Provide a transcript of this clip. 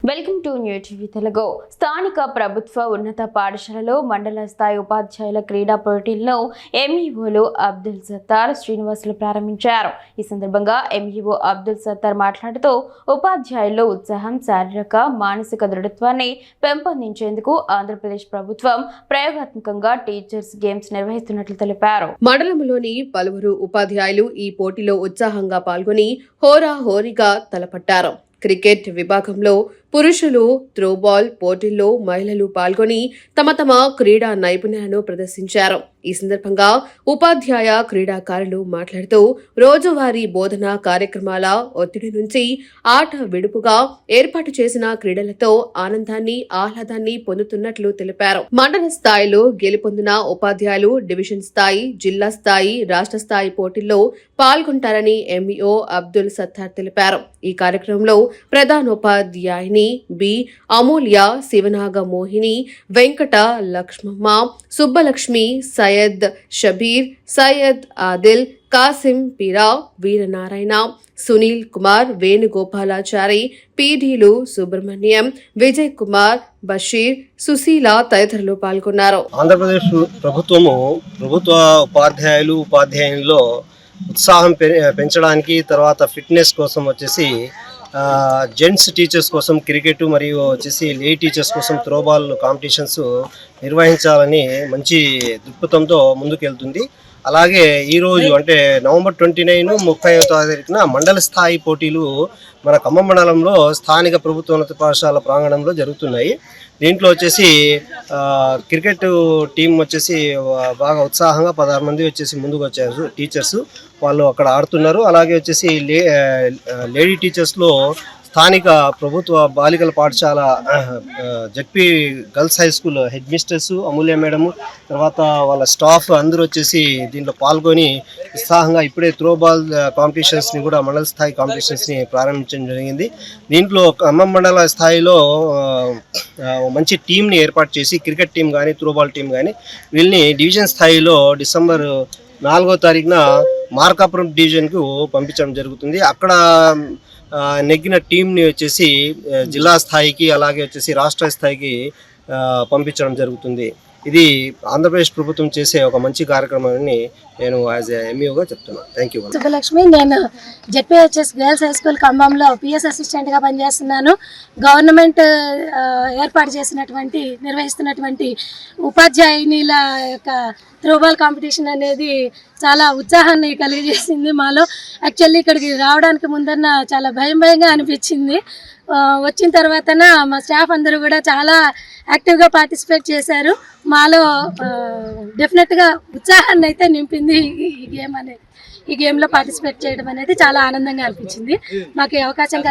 Welcome to new TV Telugu. స్థానిక ప్రభుత్వ ఉన్నత పాఠశాలలో మండల స్థాయి ఉపాధ్యాయుల క్రీడా పోటీలను ఎంఈఓలు అబ్దుల్ సత్తార్ శ్రీనివాసులు ప్రారంభించారు. ఈ సందర్భంగా ఎంఈఓ అబ్దుల్ సత్తార్ మాట్లాడుతూ ఉపాధ్యాయుల్లో ఉత్సాహం, శారీరక, మానసిక దృఢత్వాన్ని పెంపొందించేందుకు ఆంధ్రప్రదేశ్ ప్రభుత్వం ప్రయోగాత్మకంగా టీచర్స్ గేమ్స్ నిర్వహిస్తున్నట్లు తెలిపారు. మండలంలోని పలువురు ఉపాధ్యాయులు ఈ పోటీలో ఉత్సాహంగా పాల్గొని హోరాహోరీగా తలపట్టారు. క్రికెట్ విభాగంలో పురుషులు త్రోబాల్ పోటీల్లో మహిళలు పాల్గొని తమ క్రీడా నైపుణ్యాలను ప్రదర్శించారు. ఈ సందర్భంగా ఉపాధ్యాయ క్రీడాకారులు మాట్లాడుతూ రోజువారీ బోధనా కార్యక్రమాల ఒత్తిడి నుంచి ఆట విడుపుగా ఏర్పాటు చేసిన క్రీడలతో ఆనందాన్ని, ఆహ్లాదాన్ని పొందుతున్నట్లు తెలిపారు. మండల స్థాయిలో గెలుపొందిన ఉపాధ్యాయులు డివిజన్ స్థాయి, జిల్లా స్థాయి, రాష్ట్ర స్థాయి పోటీల్లో పాల్గొంటారని ఎంఈఓ అబ్దుల్ సత్తార్ తెలిపారు. ఈ కార్యక్రమంలో ప్రధానోపాధ్యాయుని బి అమూల్య, శివనాగ మోహిని, వెంకట లక్ష్మమ్మ, సుబ్బలక్ష్మి, సయ్యద్ షబీర్, సయ్యద్ ఆదిల్, కాసిం పీరా, వీరనారాయణ, సునీల్ కుమార్, వేణుగోపాలాచారి, పీడీలు సుబ్రహ్మణ్యం, విజయ్ కుమార్, బషీర్, సుశీల తదితరులు పాల్గొన్నారు. ఆంధ్రప్రదేశ్ ప్రభుత్వ ఉపాధ్యాయుల్లో ఉత్సాహం పెంచడానికి, తర్వాత ఫిట్నెస్ కోసం వచ్చేసి జెంట్స్ టీచర్స్ కోసం క్రికెట్ మరియు వచ్చేసి లేడీ టీచర్స్ కోసం త్రోబాల్ కాంపిటీషన్స్ నిర్వహించాలని మంచి దృక్పథంతో ముందుకెళ్తుంది. అలాగే ఈరోజు అంటే నవంబర్ 29, 30వ తారీఖున మండల స్థాయి పోటీలు మన ఖమ్మం మండలంలో స్థానిక ప్రభుత్వోన్నత పాఠశాల ప్రాంగణంలో జరుగుతున్నాయి. దీంట్లో వచ్చేసి క్రికెట్ టీం వచ్చేసి బాగా ఉత్సాహంగా 16 మంది వచ్చేసి ముందుకు వచ్చారు టీచర్స్. వాళ్ళు అక్కడ ఆడుతున్నారు. అలాగే వచ్చేసి లేడీ టీచర్స్లో స్థానిక ప్రభుత్వ బాలికల పాఠశాల ZP girls high school head mistress Amulya madam, తర్వాత వాళ్ళ స్టాఫ్ అందరూ వచ్చేసి దీంట్లో పాల్గొని ఉత్సాహంగా ఇప్పుడే త్రోబాల్ కాంపిటీషన్స్ని కూడా మండల స్థాయి కాంపిటీషన్స్ని ప్రారంభించడం జరిగింది. దీంట్లో ఖమ్మం మండల స్థాయిలో మంచి టీంని ఏర్పాటు చేసి క్రికెట్ టీం కానీ త్రోబాల్ టీం కానీ వీళ్ళని డివిజన్ స్థాయిలో డిసెంబర్ 4వ తారీఖున మార్కాపురం డివిజన్కు పంపించడం జరుగుతుంది. అక్కడ నెగ్గిన టీంని వచ్చేసి జిల్లా స్థాయికి, అలాగే వచ్చేసి రాష్ట్ర స్థాయికి పంపించడం జరుగుతుంది. ఇది ఆంధ్రప్రదేశ్ ప్రభుత్వం చేసే ఒక మంచి కార్యక్రమం అని నేను యాజ్ ఎంఈఓగా చెప్తున్నాను. Thank you. సుబ్బలక్ష్మి, నేను జెడ్పీహెచ్ఎస్ గర్ల్స్ హై స్కూల్ ఖమ్మంలో పిఎస్ అసిస్టెంట్గా పనిచేస్తున్నాను. గవర్నమెంట్ ఏర్పాటు నిర్వహిస్తున్నటువంటి ఉపాధ్యాయునిల యొక్క త్రోబాల్ కాంపిటీషన్ అనేది చాలా ఉత్సాహాన్ని కలిగజేసింది మాలో. యాక్చువల్లీ ఇక్కడికి రావడానికి ముందన్న చాలా భయంగా అనిపించింది. వచ్చిన తర్వాతన మా స్టాఫ్ అందరూ కూడా చాలా యాక్టివ్గా పార్టిసిపేట్ చేశారు. మాలో డెఫినెట్గా ఉత్సాహాన్ని అయితే నింపింది ఈ గేమ్లో పార్టిసిపేట్ చేయడం అనేది. చాలా ఆనందంగా అనిపించింది. మాకు ఈ అవకాశం కల్పించింది